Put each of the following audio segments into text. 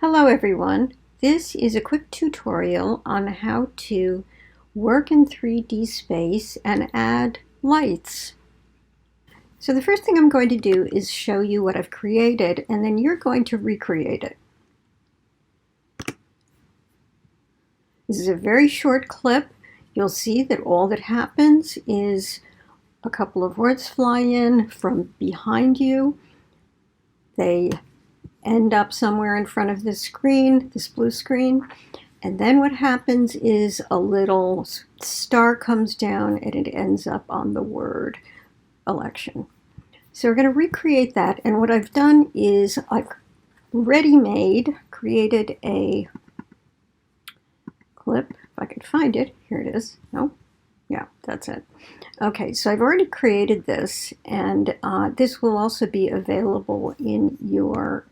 Hello everyone. This is a quick tutorial on how to work in 3D space and add lights. So the first thing I'm going to do is show you what I've created, and then you're going to recreate it. This is a very short clip. You'll see that all that happens is a couple of words fly in from behind you. They end up somewhere in front of this screen, this blue screen, and then what happens is a little star comes down and it ends up on the word election. So we're going to recreate that, and what I've done is I've created a clip. If I can find it, here it is. No? Yeah, that's it. Okay, so I've already created this, and this will also be available in your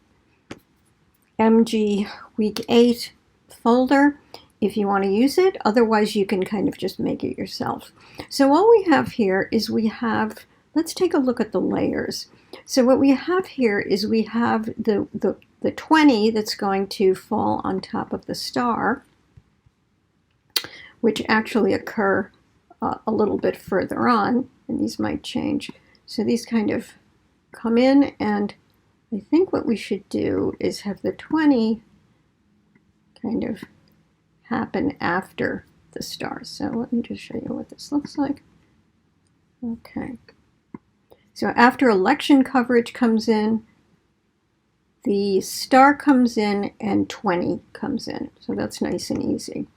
MG Week 8 folder if you want to use it. Otherwise, you can kind of just make it yourself. So all we have here is let's take a look at the layers. So what we have here is we have the 20 that's going to fall on top of the star, which actually occur a little bit further on, and these might change. So these kind of come in, and I think what we should do is have the 20 kind of happen after the star. So let me just show you what this looks like. Okay. So after election coverage comes in, the star comes in and 20 comes in. So that's nice and easy.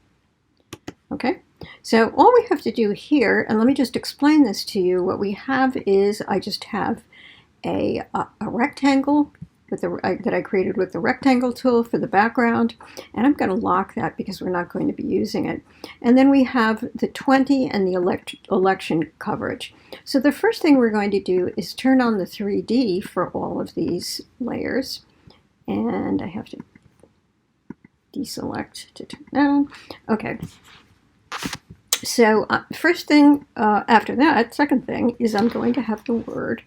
Okay. So all we have to do here, and let me just explain this to you, what we have is I just have a rectangle that I created with the rectangle tool for the background, and I'm going to lock that because we're not going to be using it. And then we have the 20 and the election coverage. So the first thing we're going to do is turn on the 3D for all of these layers, and I have to deselect to turn down. Okay. So first thing after that, second thing, is I'm going to have the word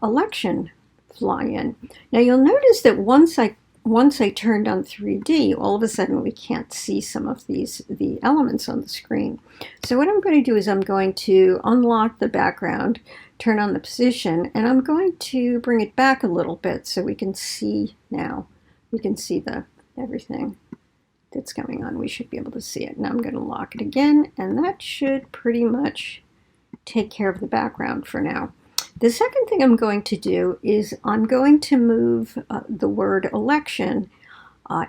election fly in. Now you'll notice that once I turned on 3D, all of a sudden we can't see some of the elements on the screen. So what I'm going to do is I'm going to unlock the background, turn on the position, and I'm going to bring it back a little bit so we can see now. We can see everything that's going on. We should be able to see it. Now I'm going to lock it again, and that should pretty much take care of the background for now. The second thing I'm going to do is I'm going to move the word election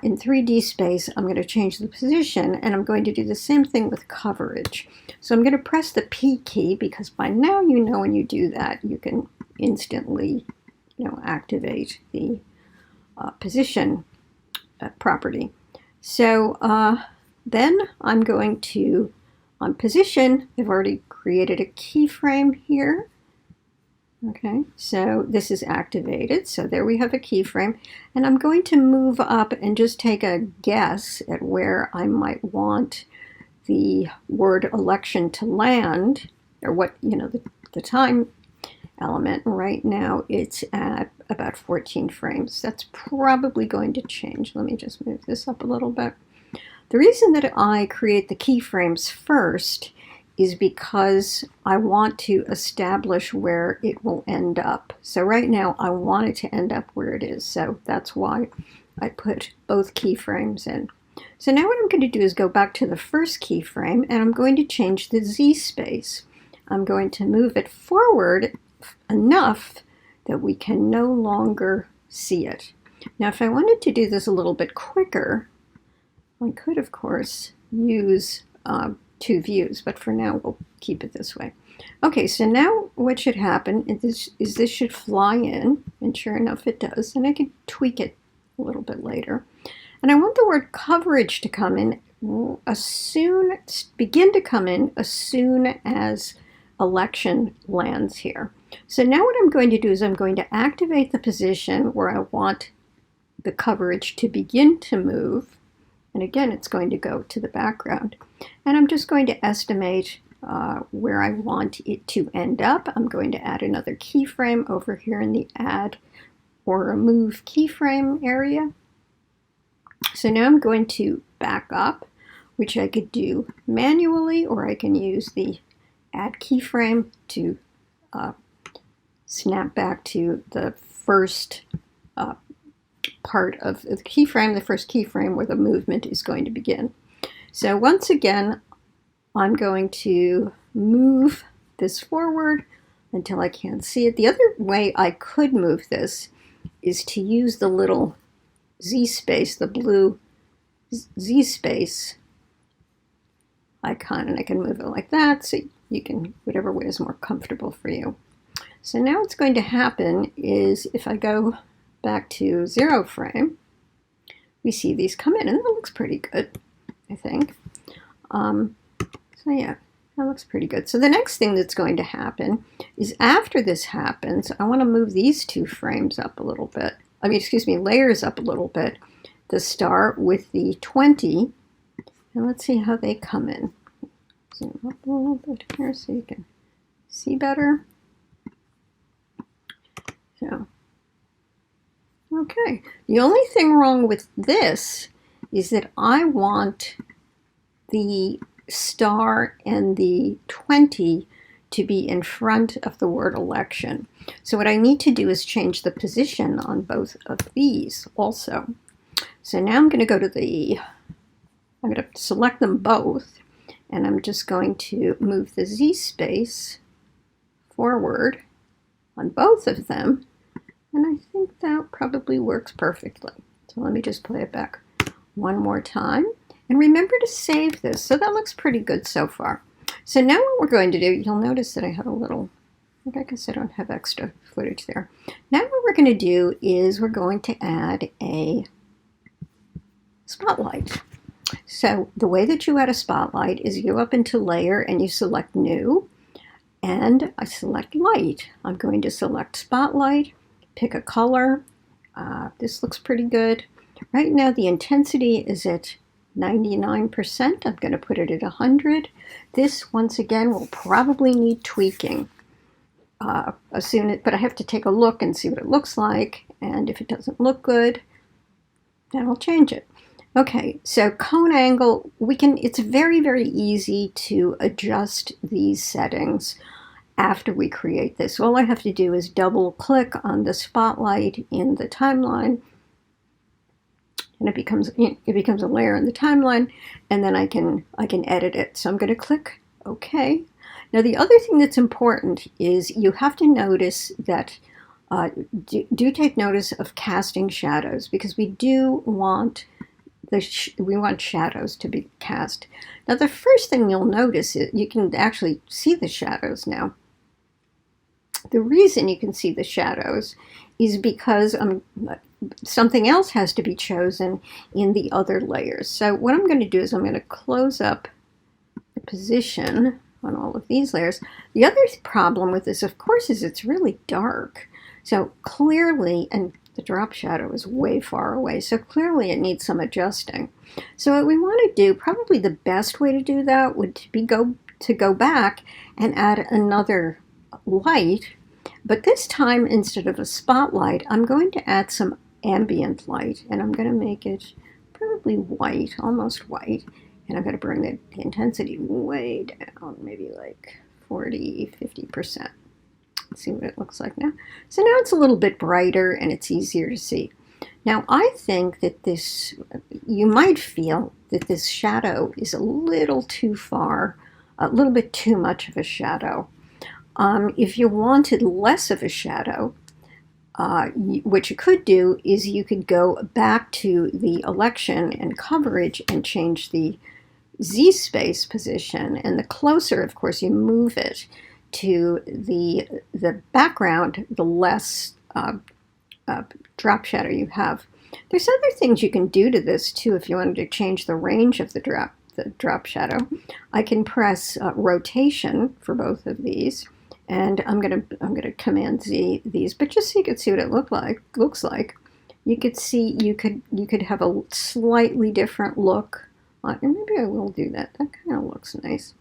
in 3D space. I'm going to change the position, and I'm going to do the same thing with coverage. So I'm going to press the P key, because by now you know when you do that you can instantly activate the position property. So then I'm going to, on position, I've already created a keyframe here. Okay, so this is activated. So there we have a keyframe. And I'm going to move up and just take a guess at where I might want the word election to land, or what, the time element. Right now it's at about 14 frames. That's probably going to change. Let me just move this up a little bit. The reason that I create the keyframes first is because I want to establish where it will end up. So right now I want it to end up where it is. So that's why I put both keyframes in. So now what I'm going to do is go back to the first keyframe, and I'm going to change the Z space. I'm going to move it forward enough that we can no longer see it. Now if I wanted to do this a little bit quicker, I could of course use two views, but for now we'll keep it this way. Okay, so now what should happen is this should fly in, and sure enough it does, and I can tweak it a little bit later. And I want the word coverage to come in begin to come in as soon as election lands here. So now what I'm going to do is I'm going to activate the position where I want the coverage to begin to move. And again, it's going to go to the background. And I'm just going to estimate where I want it to end up. I'm going to add another keyframe over here in the Add or Remove Keyframe area. So now I'm going to back up, which I could do manually, or I can use the add keyframe to snap back to the first part of the keyframe, the first keyframe where the movement is going to begin. So once again, I'm going to move this forward until I can't see it. The other way I could move this is to use the little Z space, the blue Z space icon, and I can move it like that, so you can, whatever way is more comfortable for you. So now what's going to happen is if I go back to 0 frame, we see these come in, and that looks pretty good, I think. So yeah, that looks pretty good. So the next thing that's going to happen is after this happens, I want to move these 2 frames up a little bit. Layers up a little bit. The star with the 20, and let's see how they come in. Zoom up a little bit here so you can see better. So, okay. The only thing wrong with this is that I want the star and the 20 to be in front of the word election. So what I need to do is change the position on both of these also. So now I'm going to go to I'm going to select them both, and I'm just going to move the Z space forward on both of them, and I think that probably works perfectly. So let me just play it back one more time. And remember to save this. So that looks pretty good so far. So now what we're going to do, you'll notice that I have a little, I guess I don't have extra footage there. Now what we're going to do is we're going to add a spotlight. So the way that you add a spotlight is you go up into layer and you select new, and I select light. I'm going to select spotlight, pick a color. This looks pretty good. Right now the intensity is at 99%. I'm going to put it at 100. This, once again, will probably need tweaking. But I have to take a look and see what it looks like, and if it doesn't look good, then I'll change it. Okay, so cone angle, it's very, very easy to adjust these settings after we create this. All I have to do is double click on the spotlight in the timeline, and it becomes a layer in the timeline, and then I can edit it. So I'm going to click OK. Now the other thing that's important is you have to notice that do take notice of casting shadows, because we do want shadows to be cast. Now the first thing you'll notice is you can actually see the shadows now. The reason you can see the shadows is because something else has to be chosen in the other layers. So what I'm going to do is I'm going to close up the position on all of these layers. The other problem with this, of course, is it's really dark. So clearly, and the drop shadow is way far away, so clearly it needs some adjusting. So what we want to do, probably the best way to do that would be to go back and add another light, but this time instead of a spotlight, I'm going to add some ambient light, and I'm going to make it probably white, almost white, and I'm going to bring the intensity way down, maybe like 40–50%. See what it looks like now. So now it's a little bit brighter and it's easier to see. Now I think that you might feel that this shadow is a little too far, a little bit too much of a shadow. If you wanted less of a shadow, what you could do is you could go back to the election and coverage and change the Z space position, and the closer, of course, you move it to the background, the less drop shadow you have. There's other things you can do to this too if you wanted to change the range of the drop shadow. I can press rotation for both of these, and I'm gonna Command Z these, but just so you can see what it looks like. You could see you could have a slightly different look. And maybe I will do that. That kind of looks nice.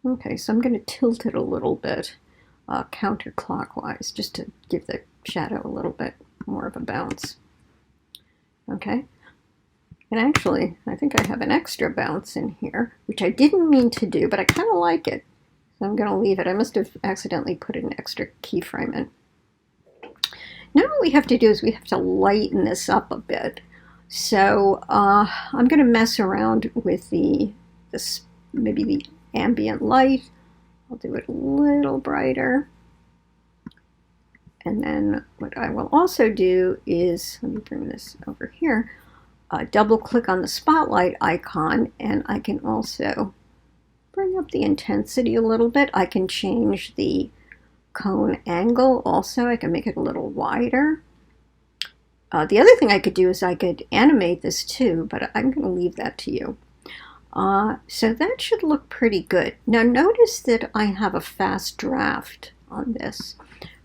Okay, so I'm going to tilt it a little bit counterclockwise, just to give the shadow a little bit more of a bounce. Okay, And actually, I think I have an extra bounce in here, which I didn't mean to do, but I kind of like it. So I'm going to leave it. I must have accidentally put an extra keyframe in. Now what we have to do is we have to lighten this up a bit. So I'm going to mess around with maybe the ambient light. I'll do it a little brighter. And then what I will also do is, let me bring this over here, double click on the spotlight icon, and I can also bring up the intensity a little bit. I can change the cone angle also. I can make it a little wider. The other thing I could do is I could animate this too, but I'm going to leave that to you. So that should look pretty good. Now notice that I have a fast draft on this.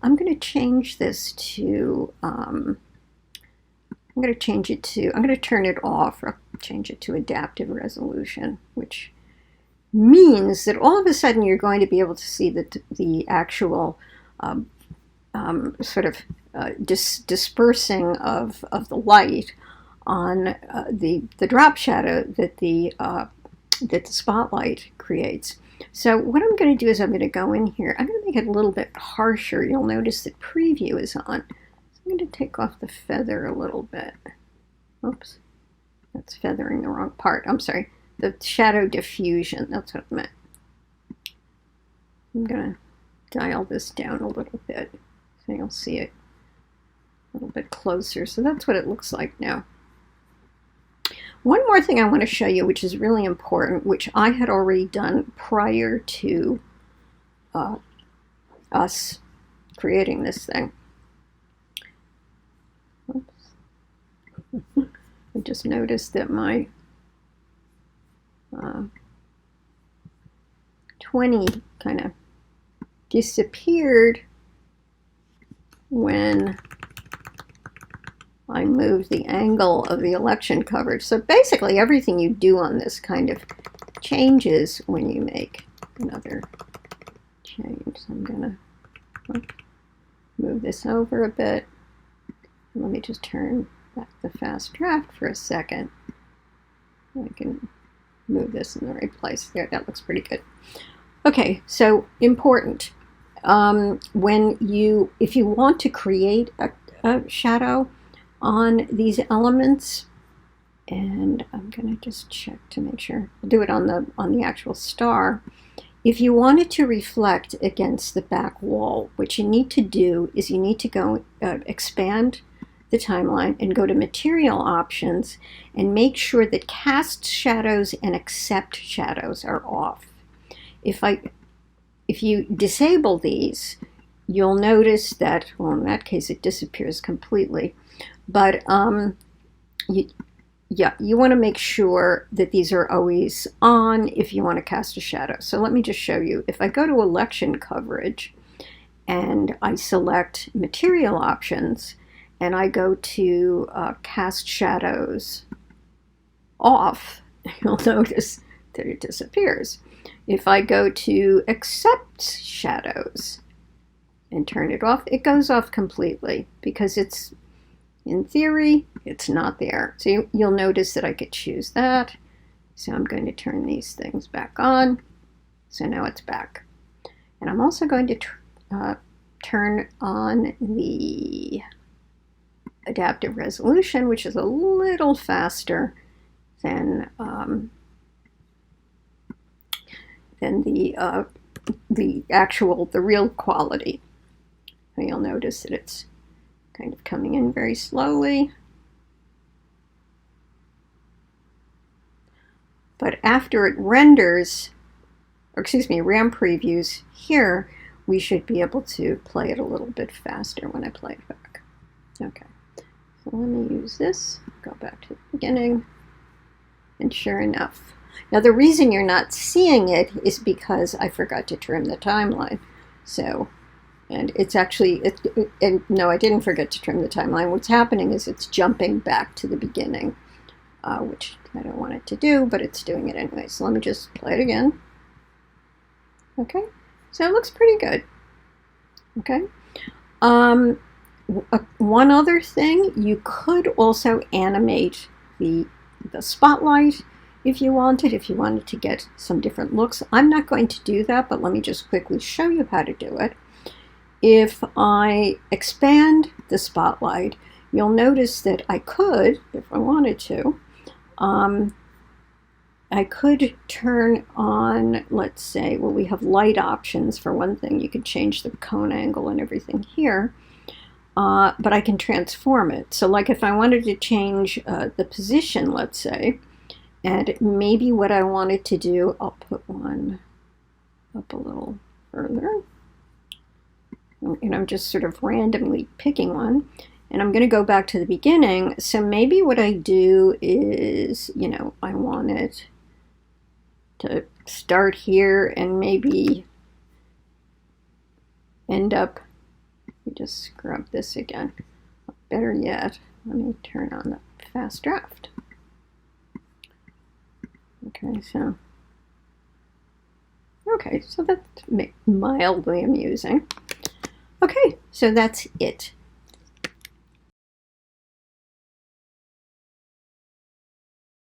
I'm going to change this to, I'm going to turn it off, or change it to adaptive resolution, which means that all of a sudden you're going to be able to see the actual sort of dispersing of the light on the drop shadow that the spotlight creates. So what I'm going to do is I'm going to go in here. I'm going to make it a little bit harsher. You'll notice that preview is on. So I'm going to take off the feather a little bit. Oops, that's feathering the wrong part. I'm sorry. The shadow diffusion, that's what I meant. I'm going to dial this down a little bit so you'll see it a little bit closer. So that's what it looks like now. One more thing I want to show you, which is really important, which I had already done prior to us creating this thing. Oops. I just noticed that my 20 kind of disappeared when I moved the angle of the election coverage. So basically everything you do on this kind of changes when you make another change. So I'm going to move this over a bit. Let me just turn back the fast draft for a second. I can move this in the right place. There, that looks pretty good. Okay, so important. If you want to create a shadow on these elements, and I'm going to just check to make sure. I'll do it on the actual star. If you want it to reflect against the back wall, what you need to do is you need to go expand the timeline and go to material options and make sure that cast shadows and accept shadows are off. If you disable these, you'll notice that, well, in that case it disappears completely. But you want to make sure that these are always on if you want to cast a shadow. So let me just show you. If I go to election coverage and I select material options and I go to cast shadows off, you'll notice that it disappears. If I go to accept shadows and turn it off, it goes off completely because it's, in theory, it's not there. So you'll notice that I could choose that. So I'm going to turn these things back on. So now it's back. And I'm also going to turn on the adaptive resolution, which is a little faster than the real quality. So you'll notice that it's kind of coming in very slowly. But after it renders, or excuse me, RAM previews here, we should be able to play it a little bit faster when I play it back. Okay, so let me use this, go back to the beginning, and sure enough. Now the reason you're not seeing it is because I forgot to trim the timeline. So, and it's actually, and no, I didn't forget to trim the timeline. What's happening is it's jumping back to the beginning, which I don't want it to do, but it's doing it anyway. So let me just play it again. Okay, so it looks pretty good. Okay. One other thing, you could also animate the the spotlight if you wanted to get some different looks. I'm not going to do that, but let me just quickly show you how to do it. If I expand the spotlight, you'll notice that I could, if I wanted to, I could turn on, let's say, well, we have light options for one thing. You could change the cone angle and everything here, but I can transform it. So like if I wanted to change the position, let's say, and maybe what I wanted to do, I'll put one up a little further. And I'm just sort of randomly picking one. And I'm going to go back to the beginning. So maybe what I do is, you know, I want it to start here and maybe end up, let me just scrub this again. Better yet, let me turn on the fast draft. Okay, so that's mildly amusing. Okay, so that's it.